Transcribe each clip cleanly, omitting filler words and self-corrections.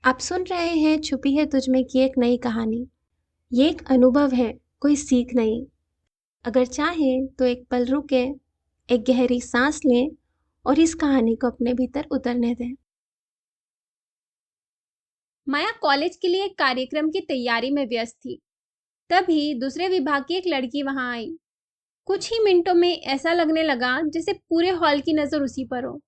आप सुन रहे हैं छुपी है तुझ में की एक नई कहानी। ये एक अनुभव है, कोई सीख नहीं। अगर चाहें तो एक पल रुके, एक गहरी सांस लें और इस कहानी को अपने भीतर उतरने दें। माया कॉलेज के लिए एक कार्यक्रम की तैयारी में व्यस्त थी। तभी दूसरे विभाग की एक लड़की वहां आई। कुछ ही मिनटों में ऐसा लगने लगा जैसे पूरे हॉल की नजर उसी पर हो।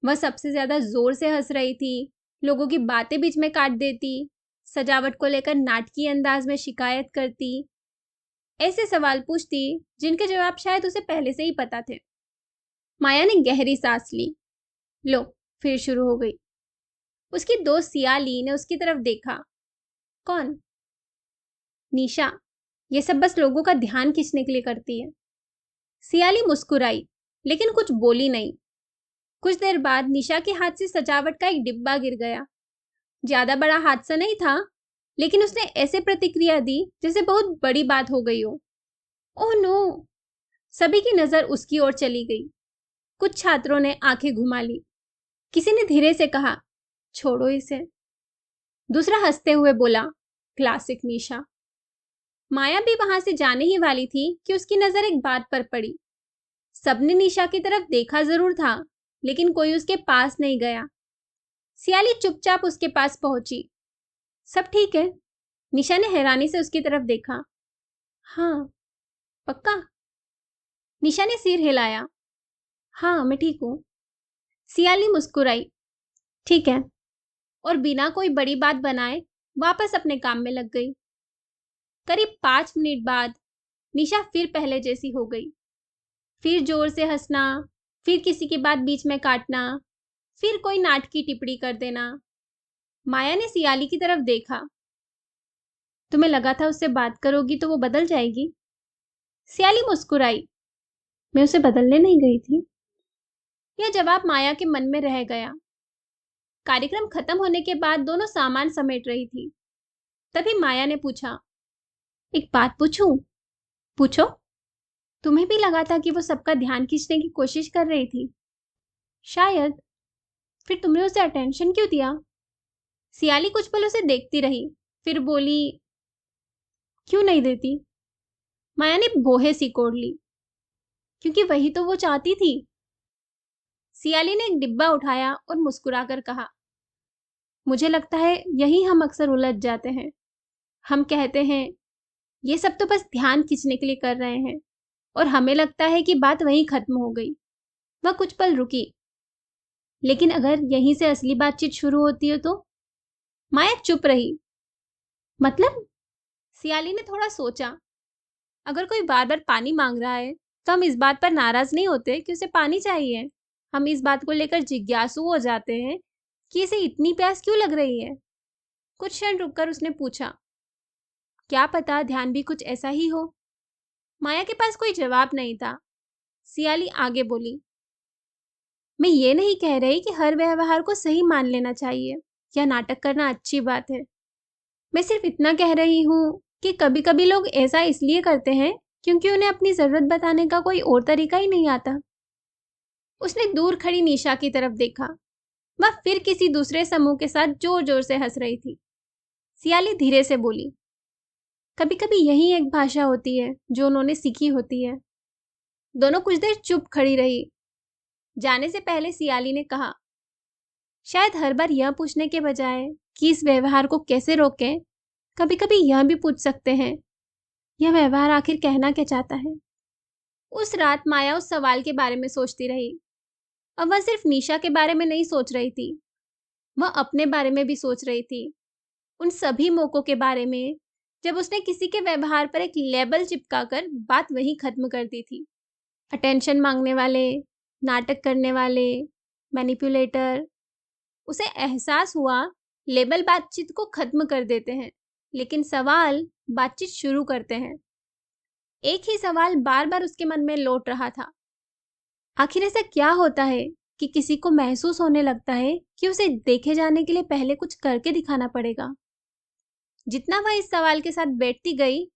वह सबसे ज्यादा जोर से हंस रही थी, लोगों की बातें बीच में काट देती, सजावट को लेकर नाटकीय अंदाज में शिकायत करती, ऐसे सवाल पूछती जिनके जवाब शायद उसे पहले से ही पता थे। माया ने गहरी सांस ली। लो, फिर शुरू हो गई। उसकी दोस्त सियाली ने उसकी तरफ देखा। कौन? निशा। ये सब बस लोगों का ध्यान खींचने के लिए करती है। सियाली मुस्कुराई, लेकिन कुछ बोली नहीं। कुछ देर बाद निशा के हाथ से सजावट का एक डिब्बा गिर गया। ज्यादा बड़ा हादसा नहीं था, लेकिन उसने ऐसे प्रतिक्रिया दी जैसे बहुत बड़ी बात हो गई हो। Oh no! सभी की नजर उसकी ओर चली गई। कुछ छात्रों ने आंखें घुमा ली। किसी ने धीरे से कहा, छोड़ो इसे। दूसरा हंसते हुए बोला, क्लासिक निशा। माया भी वहां से जाने ही वाली थी कि उसकी नजर एक बात पर पड़ी। सबने निशा की तरफ देखा जरूर था, लेकिन कोई उसके पास नहीं गया। सियाली चुपचाप उसके पास पहुंची। सब ठीक है? निशा ने हैरानी से उसकी तरफ देखा। हाँ। पक्का? निशा ने सिर हिलाया। हाँ, मैं ठीक हूँ। सियाली मुस्कुराई। ठीक है। और बिना कोई बड़ी बात बनाए वापस अपने काम में लग गई। करीब 5 मिनट बाद निशा फिर पहले जैसी हो गई। फिर जोर से हंसना, फिर किसी की बात बीच में काटना, फिर कोई नाटकी टिप्पणी कर देना। माया ने सियाली की तरफ देखा। तुम्हें लगा था उससे बात करोगी तो वो बदल जाएगी? सियाली मुस्कुराई। मैं उसे बदलने नहीं गई थी। यह जवाब माया के मन में रह गया। कार्यक्रम खत्म होने के बाद दोनों सामान समेट रही थी। तभी माया ने पूछा, एक बात पूछूं? पूछो। तुम्हें भी लगा था कि वो सबका ध्यान खींचने की कोशिश कर रही थी? शायद। फिर तुमने उसे अटेंशन क्यों दिया? सियाली कुछ पल उसे देखती रही, फिर बोली, क्यों नहीं देती? माया ने बोहे सिकोड़ ली। क्योंकि वही तो वो चाहती थी। सियाली ने एक डिब्बा उठाया और मुस्कुराकर कहा, मुझे लगता है यही हम अक्सर उलझ जाते हैं। हम कहते हैं ये सब तो बस ध्यान खींचने के लिए कर रहे हैं, और हमें लगता है कि बात वहीं खत्म हो गई। वह कुछ पल रुकी। लेकिन अगर यहीं से असली बातचीत शुरू होती हो तो? माया चुप रही। मतलब? सियाली ने थोड़ा सोचा। अगर कोई बार बार पानी मांग रहा है तो हम इस बात पर नाराज नहीं होते कि उसे पानी चाहिए। हम इस बात को लेकर जिज्ञासु हो जाते हैं कि इसे इतनी प्यास क्यों लग रही है। कुछ क्षण रुककर उसने पूछा, क्या पता ध्यान भी कुछ ऐसा ही हो। माया के पास कोई जवाब नहीं था। सियाली आगे बोली, मैं ये नहीं कह रही कि हर व्यवहार को सही मान लेना चाहिए या नाटक करना अच्छी बात है। मैं सिर्फ इतना कह रही हूँ कि कभी कभी लोग ऐसा इसलिए करते हैं क्योंकि उन्हें अपनी जरूरत बताने का कोई और तरीका ही नहीं आता। उसने दूर खड़ी निशा की तरफ देखा। वह फिर किसी दूसरे समूह के साथ जोर जोर से हंस रही थी। सियाली धीरे से बोली, कभी कभी यही एक भाषा होती है जो उन्होंने सीखी होती है। दोनों कुछ देर चुप खड़ी रही। जाने से पहले सियाली ने कहा, शायद हर बार यह पूछने के बजाय कि इस व्यवहार को कैसे रोकें, कभी कभी यह भी पूछ सकते हैं, यह व्यवहार आखिर कहना क्या चाहता है। उस रात माया उस सवाल के बारे में सोचती रही। अब वह सिर्फ निशा के बारे में नहीं सोच रही थी, वह अपने बारे में भी सोच रही थी। उन सभी मौकों के बारे में जब उसने किसी के व्यवहार पर एक लेबल चिपकाकर बात वहीं खत्म कर दी थी। अटेंशन मांगने वाले, नाटक करने वाले, मैनिपुलेटर। उसे एहसास हुआ, लेबल बातचीत को खत्म कर देते हैं, लेकिन सवाल बातचीत शुरू करते हैं। एक ही सवाल बार बार उसके मन में लौट रहा था, आखिर ऐसा क्या होता है कि किसी को महसूस होने लगता है कि उसे देखे जाने के लिए पहले कुछ करके दिखाना पड़ेगा। जितना वह इस सवाल के साथ बैठती गई,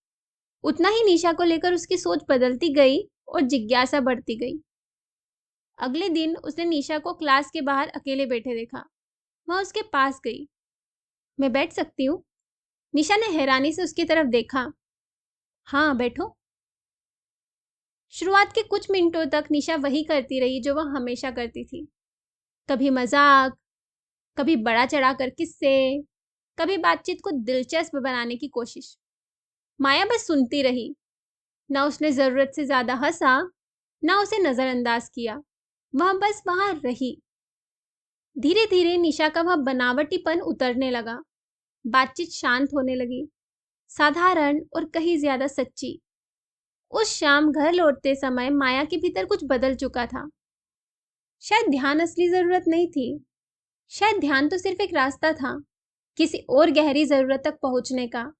उतना ही निशा को लेकर उसकी सोच बदलती गई और जिज्ञासा बढ़ती गई। अगले दिन उसने निशा को क्लास के बाहर अकेले बैठे देखा। वह उसके पास गई। मैं बैठ सकती हूँ? निशा ने हैरानी से उसकी तरफ देखा। हाँ, बैठो। शुरुआत के कुछ मिनटों तक निशा वही करती रही जो वह हमेशा करती थी। कभी मजाक, कभी बड़ा चढ़ाकर किस्से, कभी बातचीत को दिलचस्प बनाने की कोशिश। माया बस सुनती रही। ना उसने जरूरत से ज्यादा हंसा, ना उसे नजरअंदाज किया। वह बस वहां रही। धीरे धीरे निशा का वह बनावटीपन उतरने लगा। बातचीत शांत होने लगी, साधारण और कहीं ज्यादा सच्ची। उस शाम घर लौटते समय माया के भीतर कुछ बदल चुका था। शायद ध्यान असली जरूरत नहीं थी। शायद ध्यान तो सिर्फ एक रास्ता था, किसी और गहरी जरूरत तक पहुंचने का।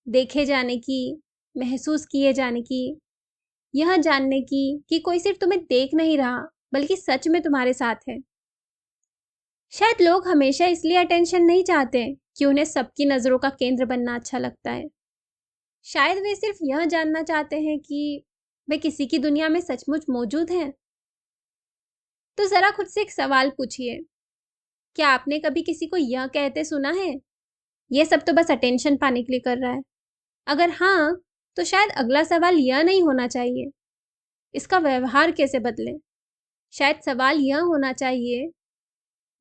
देखे जाने की, महसूस किए जाने की, यह जानने की कि कोई सिर्फ तुम्हें देख नहीं रहा बल्कि सच में तुम्हारे साथ है। शायद लोग हमेशा इसलिए अटेंशन नहीं चाहते कि उन्हें सबकी नजरों का केंद्र बनना अच्छा लगता है। शायद वे सिर्फ यह जानना चाहते हैं कि वे किसी की दुनिया में सचमुच मौजूद हैं। तो जरा खुद से एक सवाल पूछिए, क्या आपने कभी किसी को यह कहते सुना है, यह सब तो बस अटेंशन पाने के लिए कर रहा है? अगर हाँ, तो शायद अगला सवाल यह नहीं होना चाहिए, इसका व्यवहार कैसे बदलें। शायद सवाल यह होना चाहिए,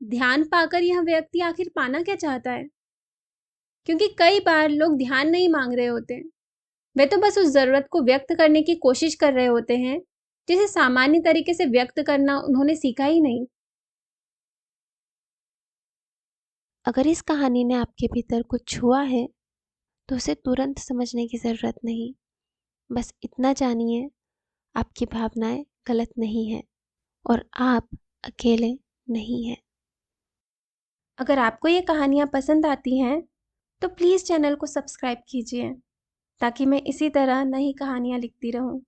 ध्यान पाकर यह व्यक्ति आखिर पाना क्या चाहता है? क्योंकि कई बार लोग ध्यान नहीं मांग रहे होते, वे तो बस उस जरूरत को व्यक्त करने की कोशिश कर रहे होते हैं जिसे सामान्य तरीके से व्यक्त करना उन्होंने सीखा ही नहीं। अगर इस कहानी ने आपके भीतर कुछ छुआ है तो उसे तुरंत समझने की ज़रूरत नहीं। बस इतना जानिए, आपकी भावनाएं गलत नहीं हैं और आप अकेले नहीं हैं। अगर आपको ये कहानियाँ पसंद आती हैं तो प्लीज़ चैनल को सब्सक्राइब कीजिए ताकि मैं इसी तरह नई कहानियाँ लिखती रहूँ।